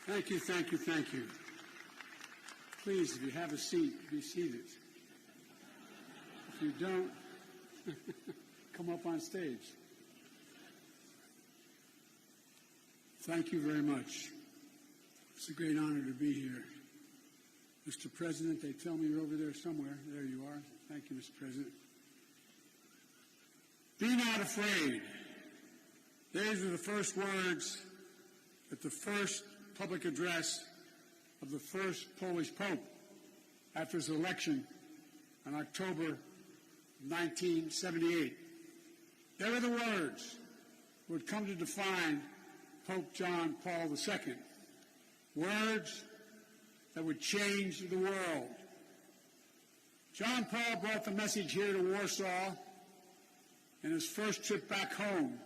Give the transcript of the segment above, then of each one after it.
Thank you, thank you, thank you. Please, if you have a seat, be seated. If you don't, come up on stage. Thank you very much. It's a great honor to be here. Mr. President, they tell me you're over there somewhere. There you are. Thank you, Mr. President. Be not afraid. These are the first words at the first public address of the first Polish Pope after his election in October 1978. They were the words that would come to define Pope John Paul II. Words that would change the world. John Paul brought the message here to Warsaw in his first trip back home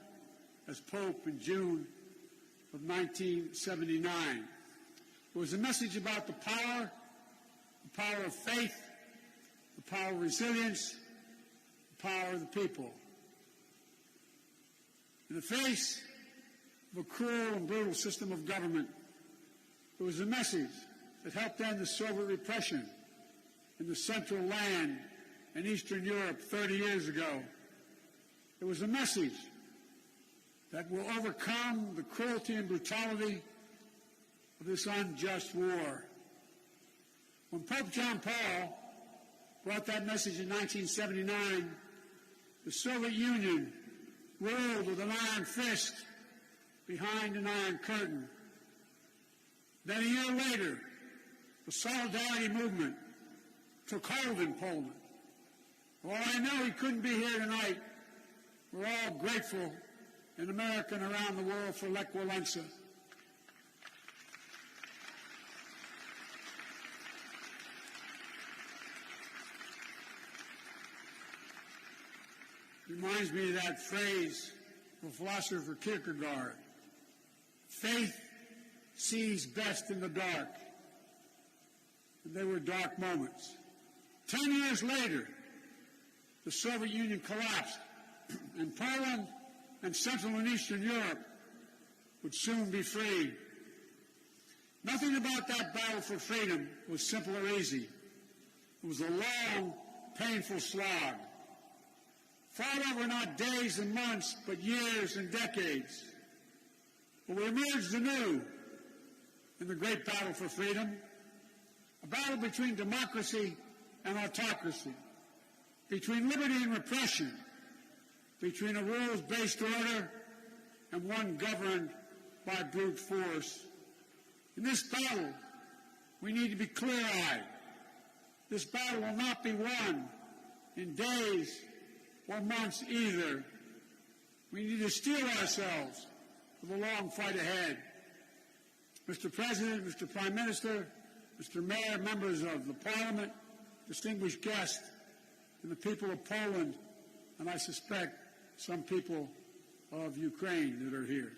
as Pope in June of 1979. It was a message about the power of faith, the power of resilience, the power of the people. In the face of a cruel and brutal system of government, it was a message that helped end the Soviet repression in the Central Land in Eastern Europe 30 years ago. It was a message that will overcome the cruelty and brutality of this unjust war. When Pope John Paul brought that message in 1979, the Soviet Union ruled with an iron fist behind an iron curtain. Then a year later, the Solidarity movement took hold in Poland. While I know he couldn't be here tonight, we're all grateful in America and around the world for Lech Walesa. Reminds me of that phrase of philosopher Kierkegaard. Faith sees best in the dark. And they were dark moments. 10 years later, the Soviet Union collapsed, and Poland and Central and Eastern Europe would soon be free. Nothing about that battle for freedom was simple or easy. It was a long, painful slog, fought over not days and months, but years and decades. But we emerged anew in the great battle for freedom, a battle between democracy and autocracy, between liberty and repression, between a rules-based order and one governed by brute force. In this battle, we need to be clear-eyed. This battle will not be won in days or months either. We need to steel ourselves for the long fight ahead. Mr. President, Mr. Prime Minister, Mr. Mayor, members of the Parliament, distinguished guests, and the people of Poland, and I suspect some people of Ukraine that are here.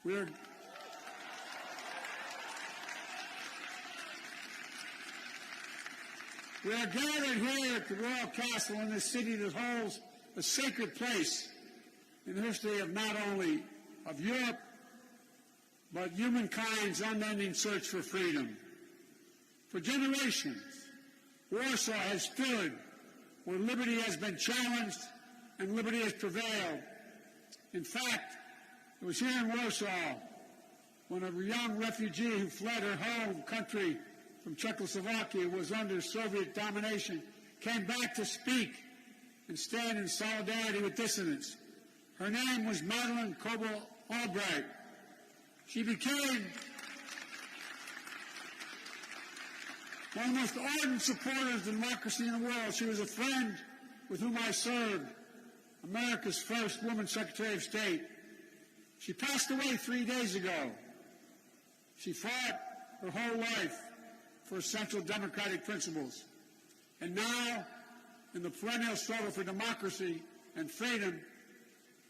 We are gathered here at the Royal Castle in this city that holds a sacred place in the history of not only of Europe, but humankind's unending search for freedom. For generations, Warsaw has stood where liberty has been challenged and liberty has prevailed. In fact, it was here in Warsaw when a young refugee who fled her home country from Czechoslovakia, was under Soviet domination, came back to speak and stand in solidarity with dissidents. Her name was Madeleine Albright. She became one of the most ardent supporters of democracy in the world. She was a friend with whom I served, America's first woman Secretary of State. She passed away 3 days ago. She fought her whole life for essential democratic principles. And now, in the perennial struggle for democracy and freedom,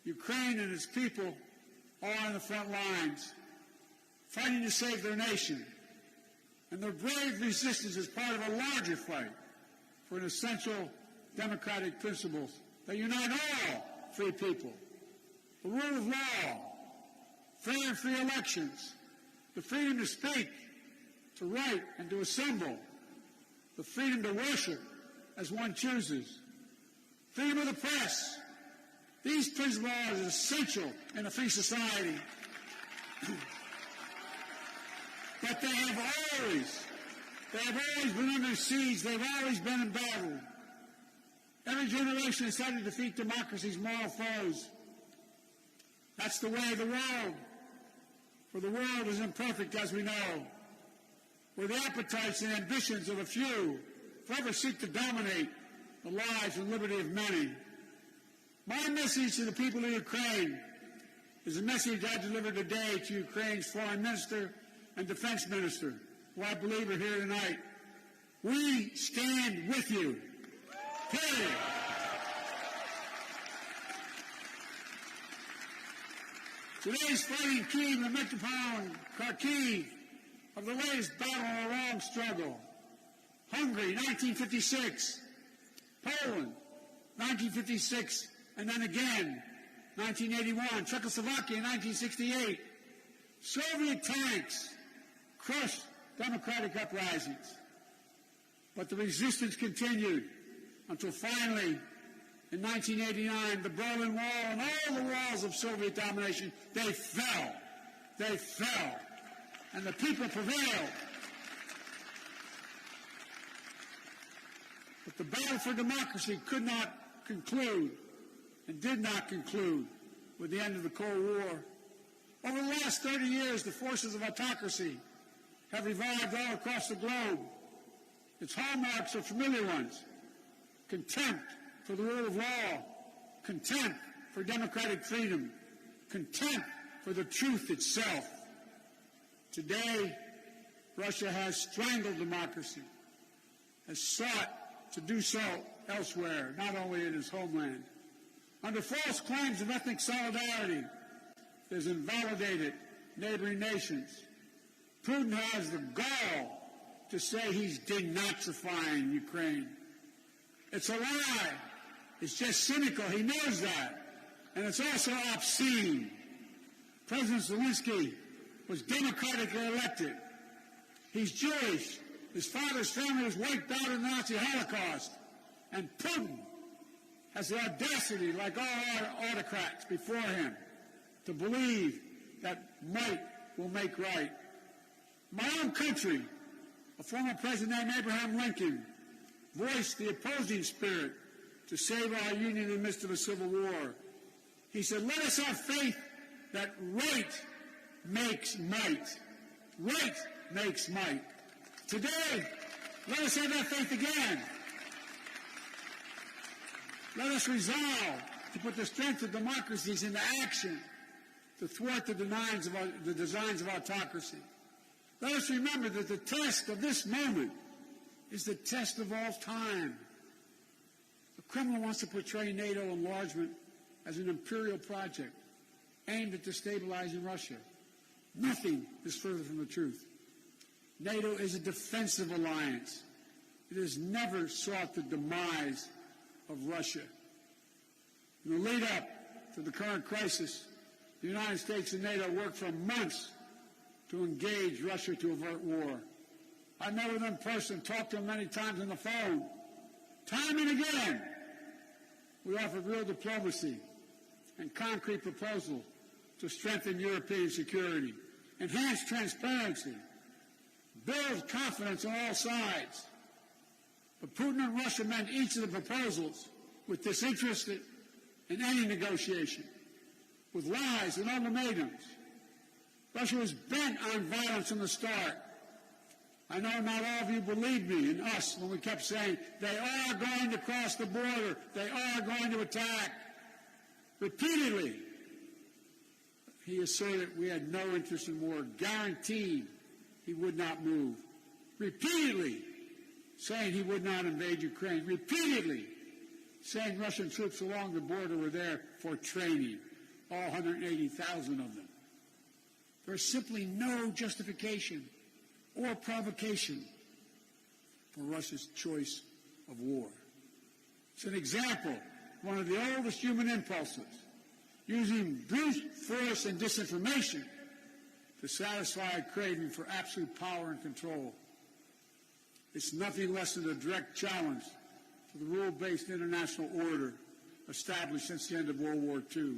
Ukraine and its people are on the front lines, fighting to save their nation. And their brave resistance is part of a larger fight for an essential democratic principles that unite all free people. The rule of law, fair and free elections, the freedom to speak, to write, and to assemble, the freedom to worship as one chooses, freedom of the press. These principles are essential in a free society. But they have always been under siege. They've always been embattled. Every generation has tried to defeat democracy's moral foes. That's the way of the world. For the world is imperfect, as we know, where the appetites and ambitions of a few forever seek to dominate the lives and liberty of many. My message to the people of Ukraine is a message I delivered today to Ukraine's Foreign Minister and Defense Minister, who I believe are here tonight. We stand with you. Period. Today's fighting Kyiv and Metropolitan Kharkiv of the latest battle in a long struggle. Hungary, 1956. Poland, 1956, and then again, 1981. Czechoslovakia, 1968. Soviet tanks crushed democratic uprisings. But the resistance continued until finally, in 1989, the Berlin Wall and all the walls of Soviet domination, they fell. They fell. And the people prevailed. But the battle for democracy could not conclude and did not conclude with the end of the Cold War. Over the last 30 years, the forces of autocracy have revived all across the globe. Its hallmarks are familiar ones: contempt for the rule of law, contempt for democratic freedom, contempt for the truth itself. Today, Russia has strangled democracy, has sought to do so elsewhere, not only in its homeland. Under false claims of ethnic solidarity, it has invalidated neighboring nations. Putin has the gall to say he's denazifying Ukraine. It's a lie. It's just cynical. He knows that. And it's also obscene. President Zelensky was democratically elected. He's Jewish. His father's family was wiped out in the Nazi Holocaust. And Putin has the audacity, like all autocrats before him, to believe that might will make right. My own country, a former president named Abraham Lincoln, voiced the opposing spirit to save our union in the midst of a civil war. He said, let us have faith that right makes might. Right makes might. Today, let us have that faith again. Let us resolve to put the strength of democracies into action to thwart the designs of autocracy. Let us remember that the test of this moment is the test of all time. The Kremlin wants to portray NATO enlargement as an imperial project aimed at destabilizing Russia. Nothing is further from the truth. NATO is a defensive alliance. It has never sought the demise of Russia. In the lead up to the current crisis, the United States and NATO worked for months to engage Russia to avert war. I met with them in person, talked to them many times on the phone. Time and again, we offered real diplomacy and concrete proposals to strengthen European security, enhance transparency, build confidence on all sides. But Putin and Russia met each of the proposals with disinterest in any negotiation, with lies and ultimatums. Russia was bent on violence from the start. I know not all of you believed me and us when we kept saying, they are going to cross the border, they are going to attack. Repeatedly, he asserted we had no interest in war, guaranteed he would not move. Repeatedly saying he would not invade Ukraine. Repeatedly saying Russian troops along the border were there for training, all 180,000 of them. There is simply no justification or provocation for Russia's choice of war. It's an example of one of the oldest human impulses, using brute force and disinformation to satisfy a craving for absolute power and control. It's nothing less than a direct challenge to the rule-based international order established since the end of World War II.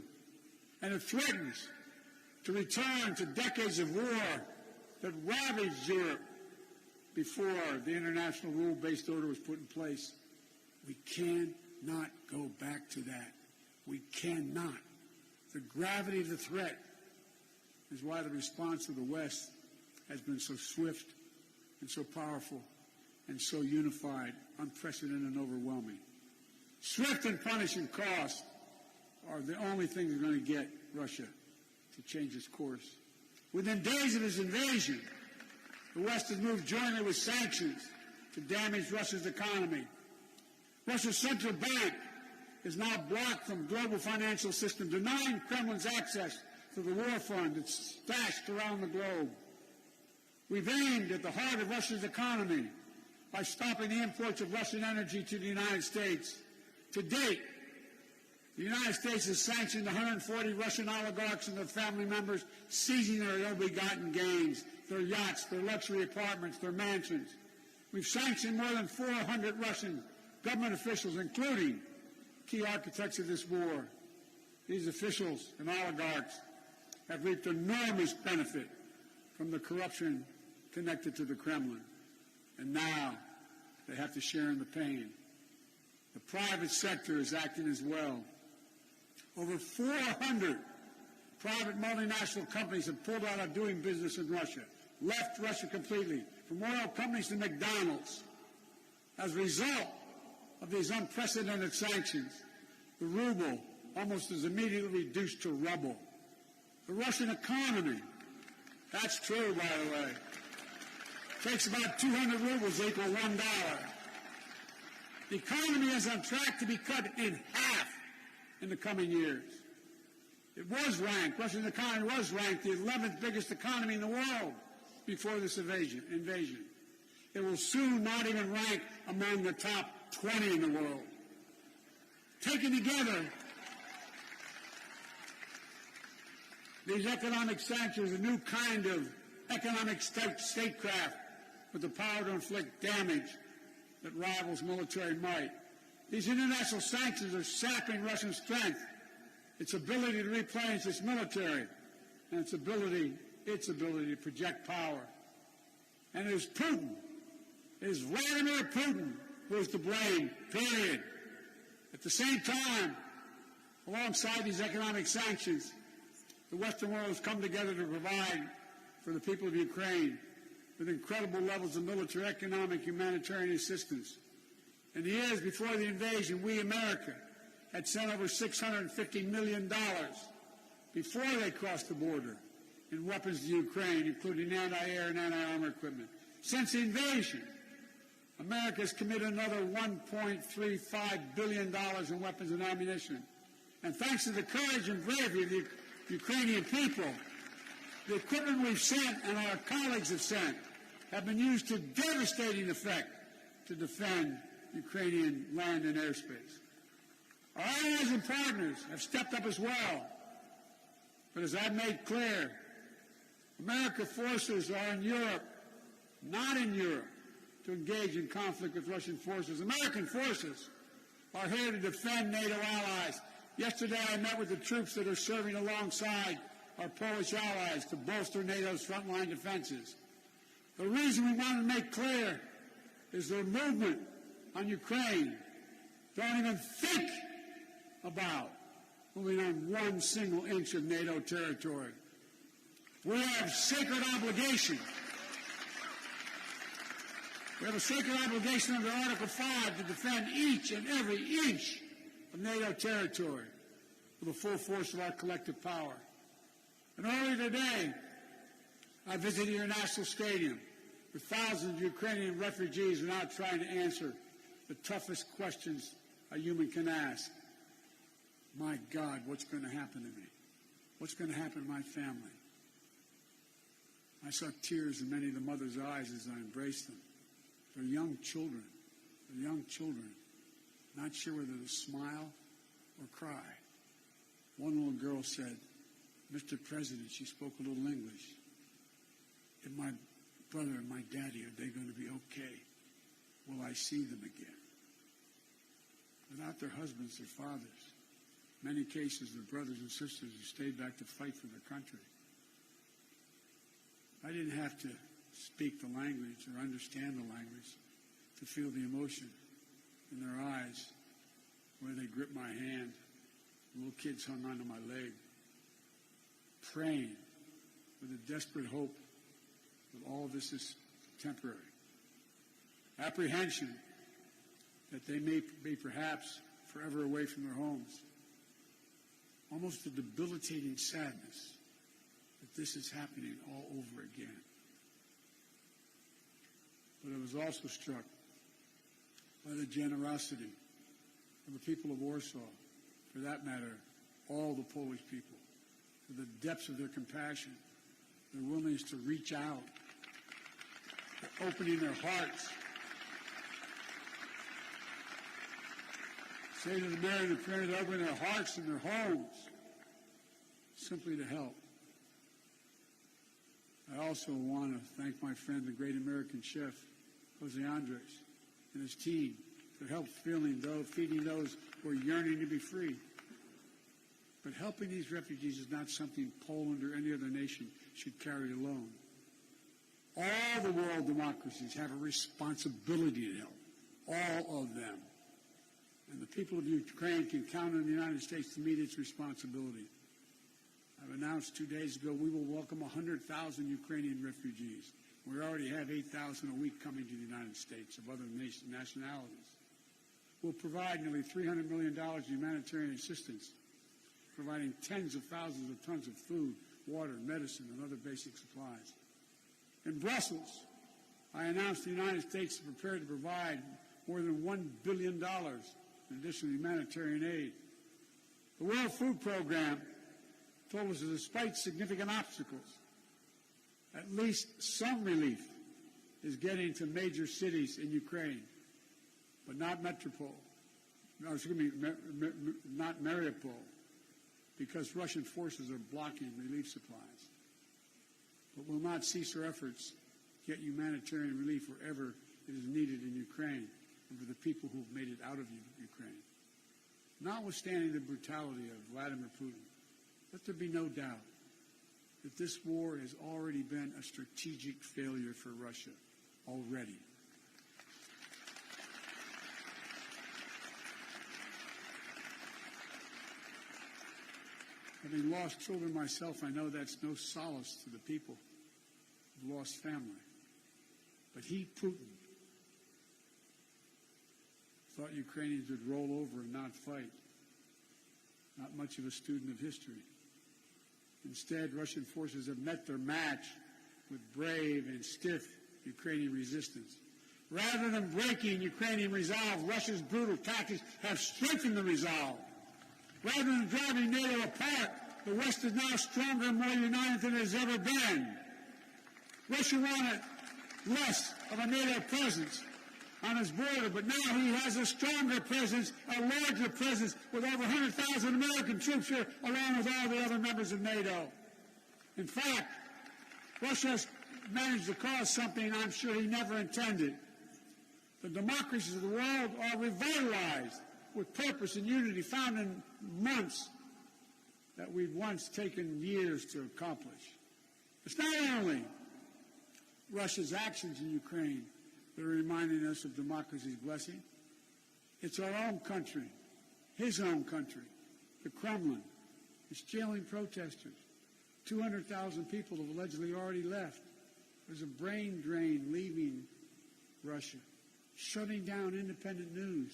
And it threatens to return to decades of war that ravaged Europe before the international rule-based order was put in place. We cannot go back to that. We cannot. The gravity of the threat is why the response of the West has been so swift and so powerful and so unified, unprecedented and overwhelming. Swift and punishing costs are the only thing that's going to get Russia to change its course. Within days of its invasion, the West has moved jointly with sanctions to damage Russia's economy. Russia's central bank is now blocked from global financial system, denying Kremlin's access to the war fund that's stashed around the globe. We've aimed at the heart of Russia's economy by stopping the imports of Russian energy to the United States. To date, the United States has sanctioned 140 Russian oligarchs and their family members, seizing their ill-begotten gains, their yachts, their luxury apartments, their mansions. We've sanctioned more than 400 Russian government officials, including key architects of this war. These officials and oligarchs have reaped enormous benefit from the corruption connected to the Kremlin. And now they have to share in the pain. The private sector is acting as well. Over 400 private multinational companies have pulled out of doing business in Russia, left Russia completely, from oil companies to McDonald's. As a result of these unprecedented sanctions, the ruble almost is immediately reduced to rubble. The Russian economy, that's true, by the way, takes about 200 rubles to equal $1. The economy is on track to be cut in half in the coming years. It was ranked, Russia's economy was ranked the 11th biggest economy in the world before this invasion. It will soon not even rank among the top 20 in the world. Taken together, these economic sanctions, a new kind of economic statecraft with the power to inflict damage that rivals military might. These international sanctions are sapping Russian strength, its ability to replenish its military, and its ability to project power. And it is Putin, it is Vladimir Putin who is to blame, period. At the same time, alongside these economic sanctions, the Western world has come together to provide for the people of Ukraine with incredible levels of military, economic, humanitarian assistance. In the years before the invasion, we, America, had sent over $650 million before they crossed the border in weapons to Ukraine, including anti-air and anti-armor equipment. Since the invasion, America has committed another $1.35 billion in weapons and ammunition. And thanks to the courage and bravery of the Ukrainian people, the equipment we've sent and our colleagues have sent have been used to devastating effect to defend Ukrainian land and airspace. Our allies and partners have stepped up as well. But as I've made clear, American forces are in Europe, not in Europe, to engage in conflict with Russian forces. American forces are here to defend NATO allies. Yesterday I met with the troops that are serving alongside our Polish allies to bolster NATO's frontline defenses. The reason we want to make clear is their movement on Ukraine don't even think about moving on one single inch of NATO territory. We have sacred obligation. We have a sacred obligation under Article 5 to defend each and every inch of NATO territory with the full force of our collective power. And earlier today, I visited your national stadium where thousands of Ukrainian refugees are now trying to answer the toughest questions a human can ask. My God, what's going to happen to me? What's going to happen to my family? I saw tears in many of the mothers' eyes as I embraced them. They're young children. They're young children, not sure whether to smile or cry. One little girl said, "Mr. President," she spoke a little English, and my brother and my daddy, are they going to be okay? Will I see them again? Without their husbands, their fathers, in many cases, their brothers and sisters who stayed back to fight for their country. I didn't have to speak the language or understand the language to feel the emotion in their eyes where they gripped my hand. Little kids hung onto my leg, praying with a desperate hope that all of this is temporary. Apprehension that they may be perhaps forever away from their homes. Almost a debilitating sadness that this is happening all over again. But I was also struck by the generosity of the people of Warsaw, for that matter, all the Polish people, for the depths of their compassion, their willingness to reach out, for opening their hearts. Say to the mayor and the premier to open their hearts and their homes, simply to help. I also want to thank my friend, the great American chef, Jose Andres, and his team for help feeding those who are yearning to be free. But helping these refugees is not something Poland or any other nation should carry alone. All the world democracies have a responsibility to help, all of them. And the people of Ukraine can count on the United States to meet its responsibility. I've announced 2 days ago we will welcome 100,000 Ukrainian refugees. We already have 8,000 a week coming to the United States of other nationalities. We'll provide nearly $300 million in humanitarian assistance, providing tens of thousands of tons of food, water, medicine, and other basic supplies. In Brussels, I announced the United States is prepared to provide more than $1 billion in additional humanitarian aid. The World Food Program told us that despite significant obstacles, at least some relief is getting to major cities in Ukraine, but not Metropole. No, excuse me, not Mariupol, because Russian forces are blocking relief supplies. But we'll not cease our efforts to get humanitarian relief wherever it is needed in Ukraine and for the people who have made it out of Ukraine. Notwithstanding the brutality of Vladimir Putin, let there be no doubt that this war has already been a strategic failure for Russia already. Having lost children myself, I know that's no solace to the people who've lost family. But he, Putin, thought Ukrainians would roll over and not fight. Not much of a student of history. Instead, Russian forces have met their match with brave and stiff Ukrainian resistance. Rather than breaking Ukrainian resolve, Russia's brutal tactics have strengthened the resolve. Rather than driving NATO apart, the West is now stronger and more united than it has ever been. Russia wanted less of a NATO presence on his border, but now he has a stronger presence, a larger presence, with over 100,000 American troops here, along with all the other members of NATO. In fact, Russia has managed to cause something I'm sure he never intended. The democracies of the world are revitalized with purpose and unity found in months that we've once taken years to accomplish. It's not only Russia's actions in Ukraine that are reminding us of democracy's blessing. It's our own country, his own country, the Kremlin. It's jailing protesters. 200,000 people have allegedly already left. There's a brain drain leaving Russia, shutting down independent news.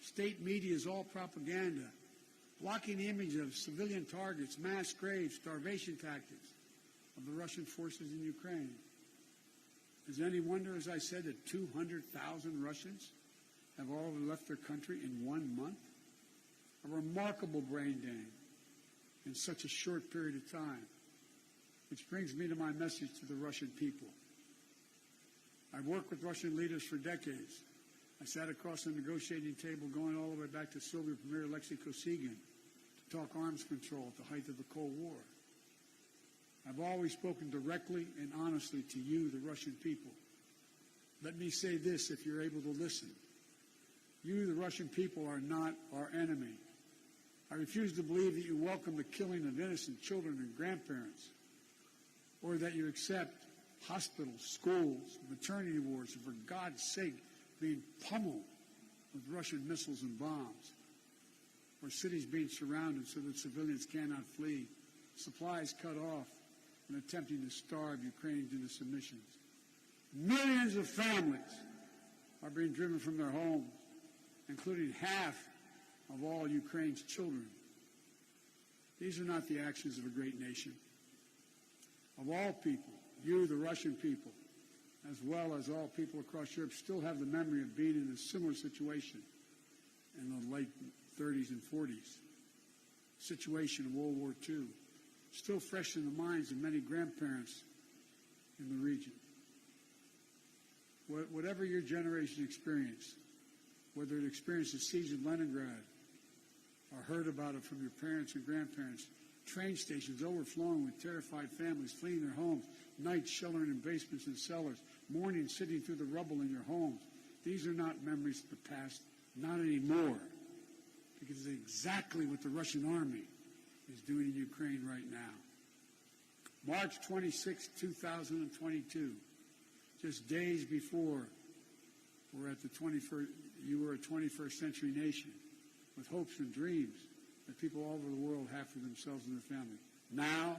State media is all propaganda, blocking the image of civilian targets, mass graves, starvation tactics of the Russian forces in Ukraine. Is it any wonder, as I said, that 200,000 Russians have already left their country in 1 month? A remarkable brain drain in such a short period of time. Which brings me to my message to the Russian people. I've worked with Russian leaders for decades. I sat across the negotiating table going all the way back to Soviet Premier Alexei Kosygin to talk arms control at the height of the Cold War. I've always spoken directly and honestly to you, the Russian people. Let me say this, if you're able to listen. You, the Russian people, are not our enemy. I refuse to believe that you welcome the killing of innocent children and grandparents, or that you accept hospitals, schools, maternity wards, and for God's sake, being pummeled with Russian missiles and bombs, or cities being surrounded so that civilians cannot flee, supplies cut off, and attempting to starve Ukrainians into submissions. Millions of families are being driven from their homes, including half of all Ukraine's children. These are not the actions of a great nation. Of all people, you, the Russian people, as well as all people across Europe, still have the memory of being in a similar situation in the late 30s and 40s. Situation in World War II, still fresh in the minds of many grandparents in the region. Whatever your generation experienced, whether it experienced the siege of Leningrad or heard about it from your parents and grandparents, train stations overflowing with terrified families fleeing their homes, nights sheltering in basements and cellars, mornings sitting through the rubble in your homes. These are not memories of the past, not anymore, because it's exactly what the Russian army is doing in Ukraine right now. March 26, 2022, just days before we're at the 21st, you were a 21st century nation with hopes and dreams that people all over the world have for themselves and their families. Now,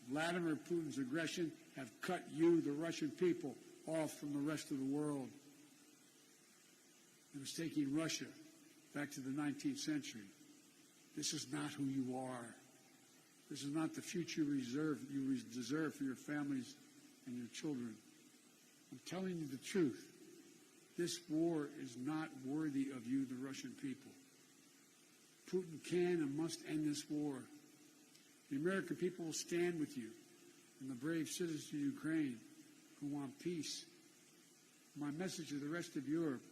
Vladimir Putin's aggression have cut you, the Russian people, off from the rest of the world. It was taking Russia back to the 19th century. This is not who you are. This is not the future you deserve for your families and your children. I'm telling you the truth. This war is not worthy of you, the Russian people. Putin can and must end this war. The American people will stand with you and the brave citizens of Ukraine who want peace. My message to the rest of Europe,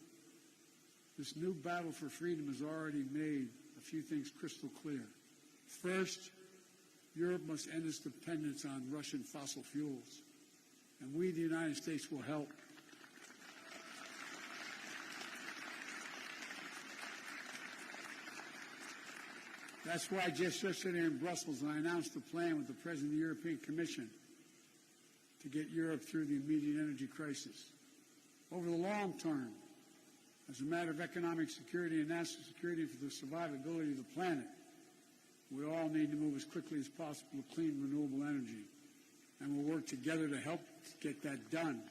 this new battle for freedom has already made a few things crystal clear. First, Europe must end its dependence on Russian fossil fuels, and we, the United States, will help. That's why just yesterday in Brussels I announced a plan with the President of the European Commission to get Europe through the immediate energy crisis. Over the long term, as a matter of economic security and national security for the survivability of the planet, we all need to move as quickly as possible to clean, renewable energy. And we'll work together to help get that done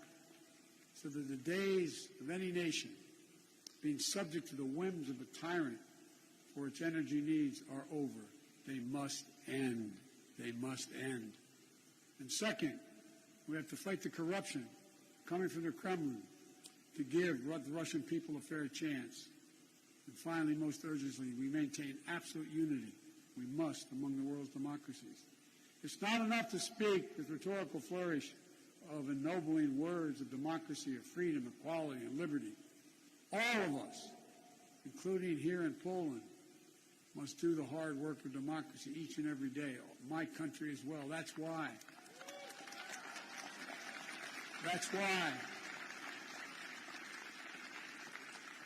so that the days of any nation being subject to the whims of a tyrant for its energy needs are over. They must end. They must end. And second, we have to fight the corruption coming from the Kremlin to give the Russian people a fair chance. And finally, most urgently, we maintain absolute unity. We must among the world's democracies. It's not enough to speak with rhetorical flourish of ennobling words of democracy, of freedom, equality, and liberty. All of us, including here in Poland, must do the hard work of democracy each and every day. My country as well. That's why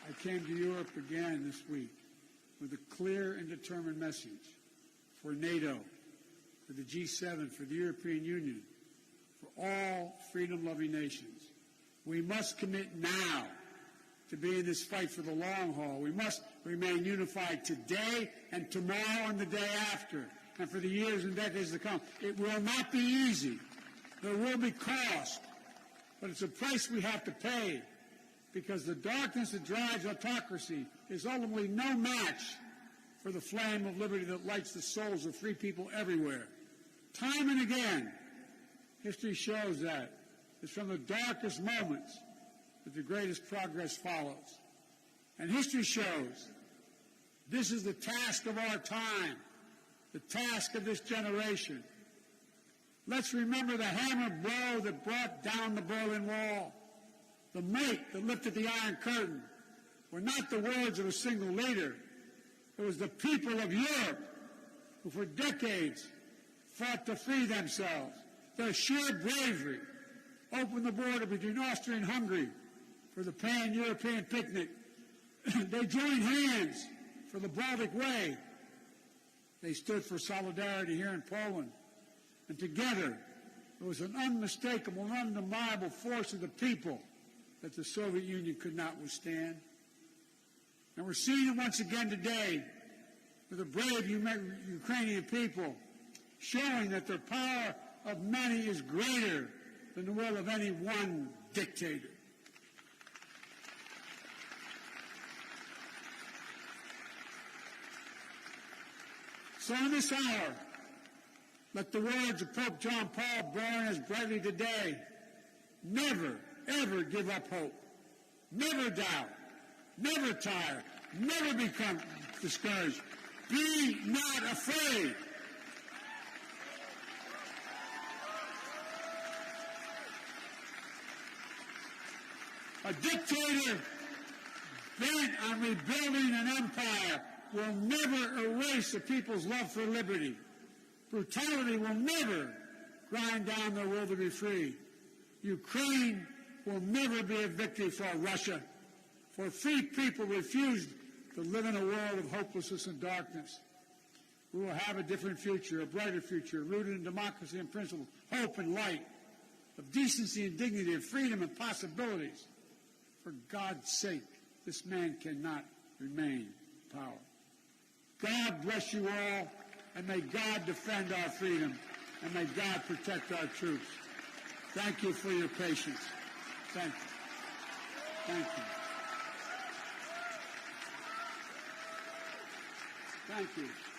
I came to Europe again this week with a clear and determined message for NATO, for the G7, for the European Union, for all freedom-loving nations. We must commit now to be in this fight for the long haul. We must remain unified today and tomorrow and the day after, and for the years and decades to come. It will not be easy. There will be cost, but it's a price we have to pay, because the darkness that drives autocracy is ultimately no match for the flame of liberty that lights the souls of free people everywhere. Time and again, history shows that. It's from the darkest moments that the greatest progress follows. And history shows this is the task of our time, the task of this generation. Let's remember the hammer blow that brought down the Berlin Wall. The might that lifted the Iron Curtain were not the words of a single leader. It was the people of Europe who for decades fought to free themselves. Their sheer bravery opened the border between Austria and Hungary for the pan-European picnic. They joined hands for the Baltic Way. They stood for solidarity here in Poland. And together, it was an unmistakable, undeniable force of the people that the Soviet Union could not withstand. And we're seeing it once again today with the brave Ukrainian people showing that the power of many is greater than the will of any one dictator. So in this hour, let the words of Pope John Paul burn as brightly today. Never, ever give up hope. Never doubt. Never tire. Never become discouraged. Be not afraid. A dictator bent on rebuilding an empire will never erase a people's love for liberty. Brutality will never grind down their will to be free. Ukraine will never be a victory for Russia, for free people refused to live in a world of hopelessness and darkness. We will have a different future, a brighter future, rooted in democracy and principles, hope and light, of decency and dignity, of freedom and possibilities. For God's sake, this man cannot remain in power. God bless you all, and may God defend our freedom, and may God protect our troops. Thank you for your patience. Thank you. Thank you. Thank you.